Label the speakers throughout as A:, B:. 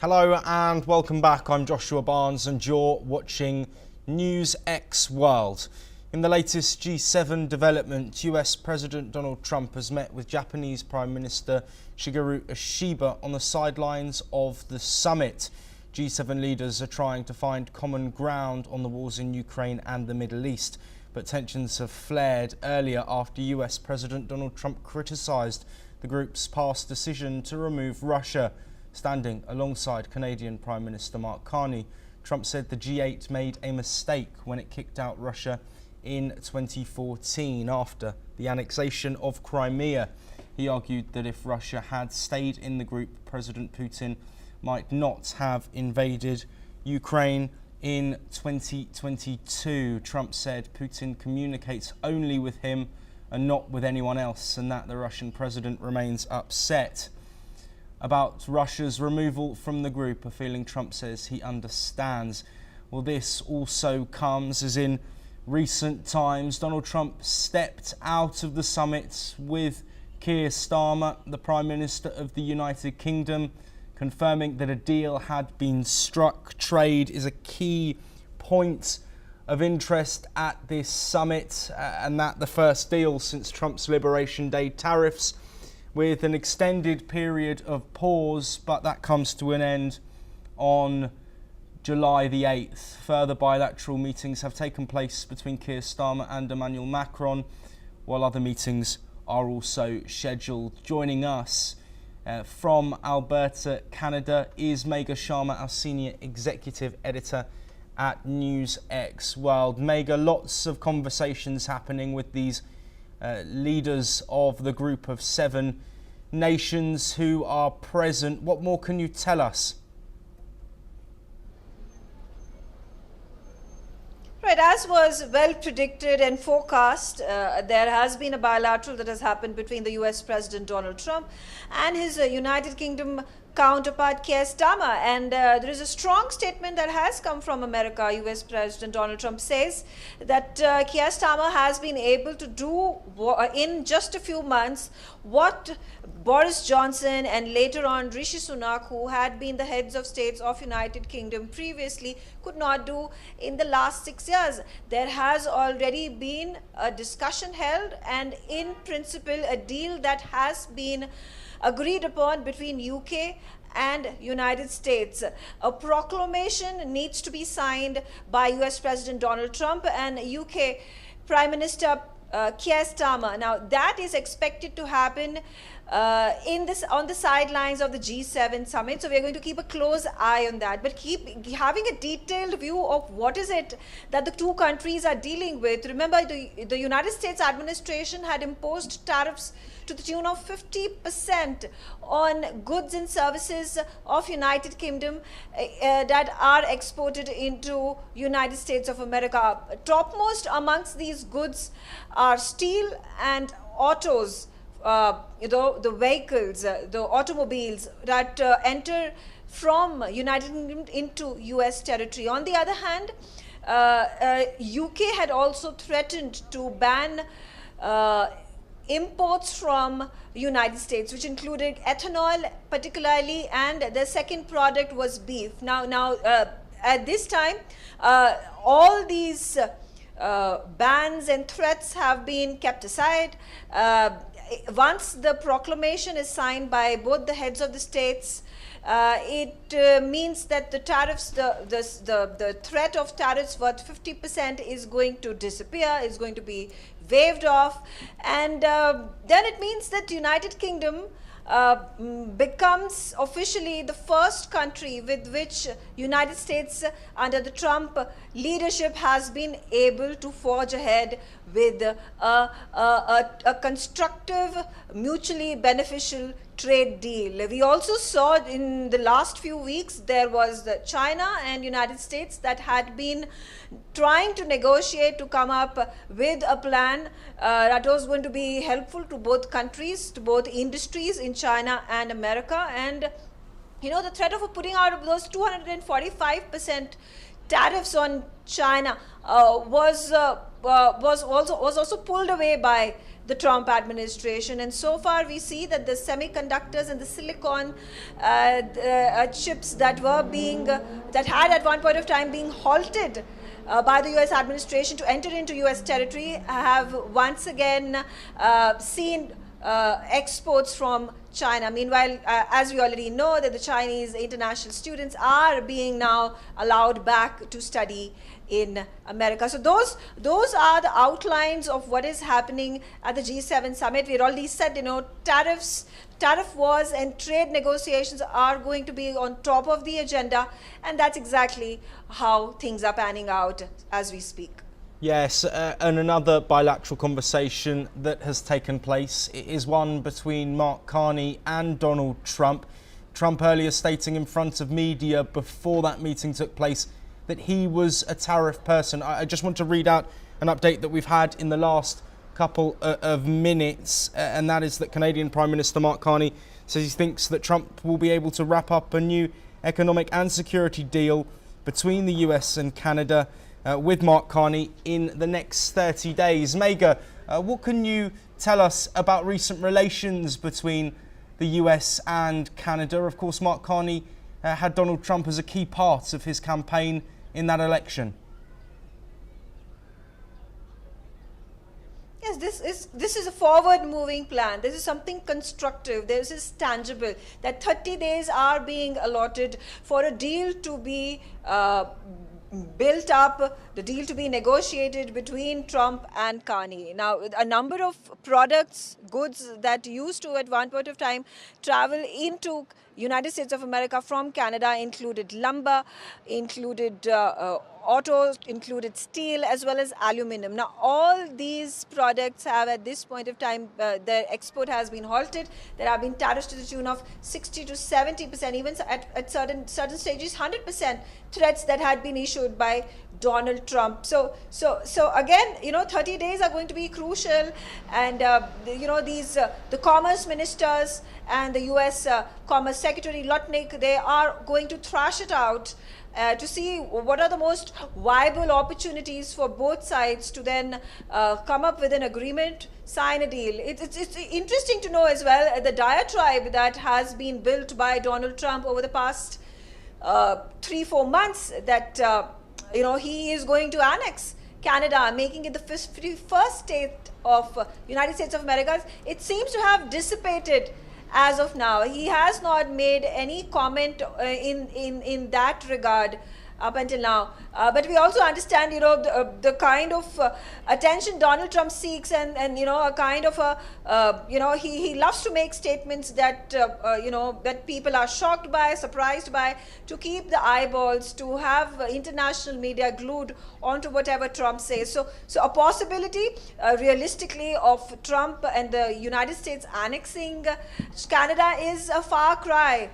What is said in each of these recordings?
A: Hello and welcome back. I'm Joshua Barnes and you're watching NewsX World. In the latest G7 development, US President Donald Trump has met with Japanese Prime Minister Shigeru Ishiba on the sidelines of the summit. G7 leaders are trying to find common ground on the wars in Ukraine and the Middle East, but tensions have flared earlier after US President Donald Trump criticised the group's past decision to remove Russia. Standing alongside Canadian Prime Minister Mark Carney, Trump said the G8 made a mistake when it kicked out Russia in 2014 after the annexation of Crimea. He argued that if Russia had stayed in the group, President Putin might not have invaded Ukraine in 2022. Trump said Putin communicates only with him and not with anyone else, and that the Russian president remains upset about Russia's removal from the group, a feeling Trump says he understands. Well, this also comes as in recent times Donald Trump stepped out of the summit with Keir Starmer, the Prime Minister of the United Kingdom, confirming that a deal had been struck. Trade is a key point of interest at this summit, and that the first deal since Trump's Liberation Day tariffs, with an extended period of pause, but that comes to an end on July the 8th. Further bilateral meetings have taken place between Keir Starmer and Emmanuel Macron, while other meetings are also scheduled. Joining us from Alberta, Canada, is Megha Sharma, our Senior Executive Editor at NewsX World. Megha, lots of conversations happening with these leaders of the group of 7 nations who are present. What more can you tell us?
B: Right, as was well predicted and forecast, there has been a bilateral that has happened between the US President Donald Trump and his United Kingdom counterpart Keir Starmer, and there is a strong statement that has come from America. US President Donald Trump says that Keir Starmer has been able to do in just a few months what Boris Johnson and later on Rishi Sunak, who had been the heads of states of United Kingdom previously, could not do in the last 6 years. There has already been a discussion held and in principle a deal that has been agreed upon between UK and United States. A proclamation needs to be signed by US President Donald Trump and UK Prime Minister Keir Starmer. Now that is expected to happen on the sidelines of the G7 summit, so we are going to keep a close eye on that, but keep having a detailed view of what is it that the two countries are dealing with. Remember, the United States administration had imposed tariffs to the tune of 50% on goods and services of United Kingdom that are exported into United States of America. Topmost amongst these goods are steel and autos, the vehicles, the automobiles that enter from United Kingdom into US territory. On the other hand, UK had also threatened to ban imports from United States, which included ethanol particularly, and the second product was beef. Now at this time, all these bans and threats have been kept aside. Once the proclamation is signed by both the heads of the states, it means that the tariffs, the threat of tariffs worth 50% is going to disappear, is going to be waived off, and then it means that the United Kingdom becomes officially the first country with which United States under the Trump leadership has been able to forge ahead with a constructive, mutually beneficial trade deal. We also saw in the last few weeks there was China and United States that had been trying to negotiate to come up with a plan that was going to be helpful to both countries, to both industries in China and America. And you know, the threat of putting out of those 245% tariffs on China was also pulled away by the Trump administration. And so far we see that the semiconductors and the silicon chips that were being, that had at one point of time being halted by the US administration to enter into US territory have once again seen exports from China. Meanwhile, as we already know, that the Chinese international students are being now allowed back to study in America. So those are the outlines of what is happening at the G7 summit. We already said, tariff wars and trade negotiations are going to be on top of the agenda, and that's exactly how things are panning out as we speak.
A: Yes, and another bilateral conversation that has taken place is one between Mark Carney and Donald Trump. Trump earlier stating in front of media before that meeting took place that he was a tariff person. I just want to read out an update that we've had in the last couple of minutes, and that is that Canadian Prime Minister Mark Carney says he thinks that Trump will be able to wrap up a new economic and security deal between the US and Canada with Mark Carney in the next 30 days. Megha, what can you tell us about recent relations between the US and Canada? Of course, Mark Carney had Donald Trump as a key part of his campaign in that election.
B: Yes, this is a forward-moving plan. This is something constructive. This is tangible. That 30 days are being allotted for a deal to be built up, the deal to be negotiated between Trump and Carney. Now, a number of products, goods that used to at one point of time travel into United States of America from Canada included lumber, included autos, included steel, as well as aluminum. Now, all these products have at this point of time, their export has been halted. There have been tariffs to the tune of 60 to 70%, even at certain stages, 100% threats that had been issued by Donald Trump. So again, 30 days are going to be crucial, and the commerce ministers and the U.S. Commerce Secretary Lutnick, they are going to thrash it out to see what are the most viable opportunities for both sides to then come up with an agreement, sign a deal. It's interesting to know as well the diatribe that has been built by Donald Trump over the past 3-4 months that he is going to annex Canada, making it the first state of United States of America. It seems to have dissipated as of now. He has not made any comment in that regard up until now. But we also understand, the kind of attention Donald Trump seeks, and a kind of he loves to make statements that that people are shocked by, surprised by, to keep the eyeballs, to have international media glued onto whatever Trump says. So a possibility, realistically, of Trump and the United States annexing Canada is a far cry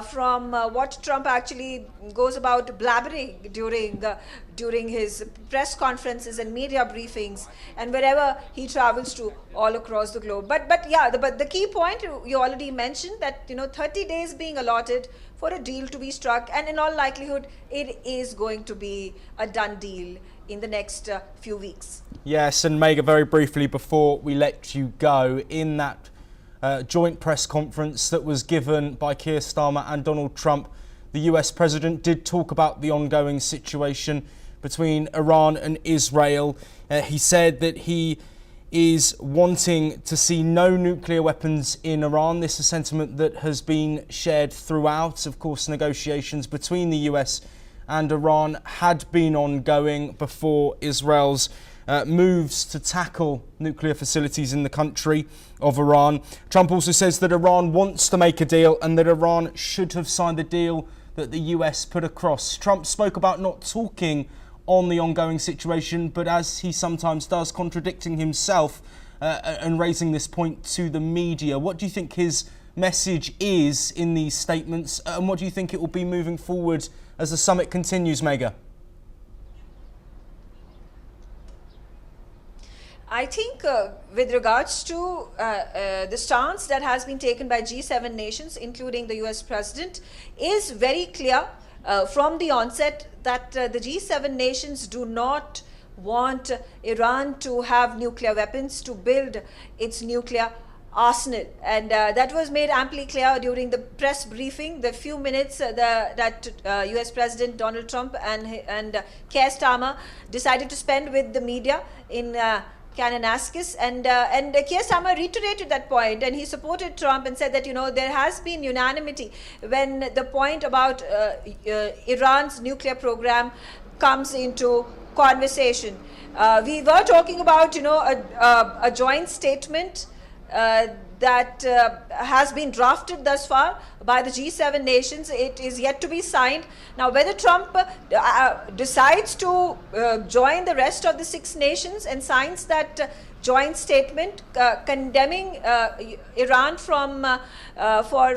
B: from what Trump actually goes about blabbering during his press conferences and media briefings and wherever he travels to all across the globe. But the key point you already mentioned, that 30 days being allotted for a deal to be struck, and in all likelihood it is going to be a done deal in the next few weeks.
A: Yes, and Megha, very briefly before we let you go, in that joint press conference that was given by Keir Starmer and Donald Trump, the US president did talk about the ongoing situation between Iran and Israel. He said that he is wanting to see no nuclear weapons in Iran. This is a sentiment that has been shared throughout. Of course, negotiations between the US and Iran had been ongoing before Israel's moves to tackle nuclear facilities in the country of Iran. Trump also says that Iran wants to make a deal and that Iran should have signed the deal that the US put across. Trump spoke about not talking on the ongoing situation, but as he sometimes does, contradicting himself and raising this point to the media. What do you think his message is in these statements, and what do you think it will be moving forward as the summit continues, Megha?
B: I think with regards to the stance that has been taken by G7 nations, including the US president, is very clear from the onset that the G7 nations do not want Iran to have nuclear weapons, to build its nuclear arsenal, and that was made amply clear during the press briefing, the few minutes that U.S. President Donald Trump and Keir Starmer decided to spend with the media in Kananaskis, and Keir Starmer reiterated that point, and he supported Trump and said that, you know, there has been unanimity when the point about Iran's nuclear program comes into conversation. We were talking about, you know, a joint statement that has been drafted thus far by the G7 nations. It is yet to be signed. Now, whether Trump decides to join the rest of the 6 nations and signs that joint statement condemning Iran from for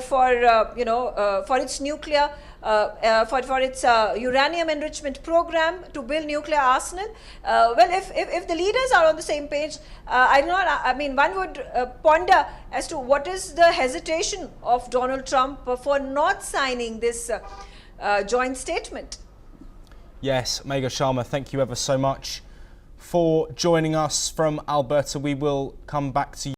B: its nuclear for its uranium enrichment program to build nuclear arsenal. Well, if the leaders are on the same page, I mean, one would ponder as to what is the hesitation of Donald Trump for not signing this joint statement.
A: Yes, Megha Sharma, thank you ever so much for joining us from Alberta. We will come back to you.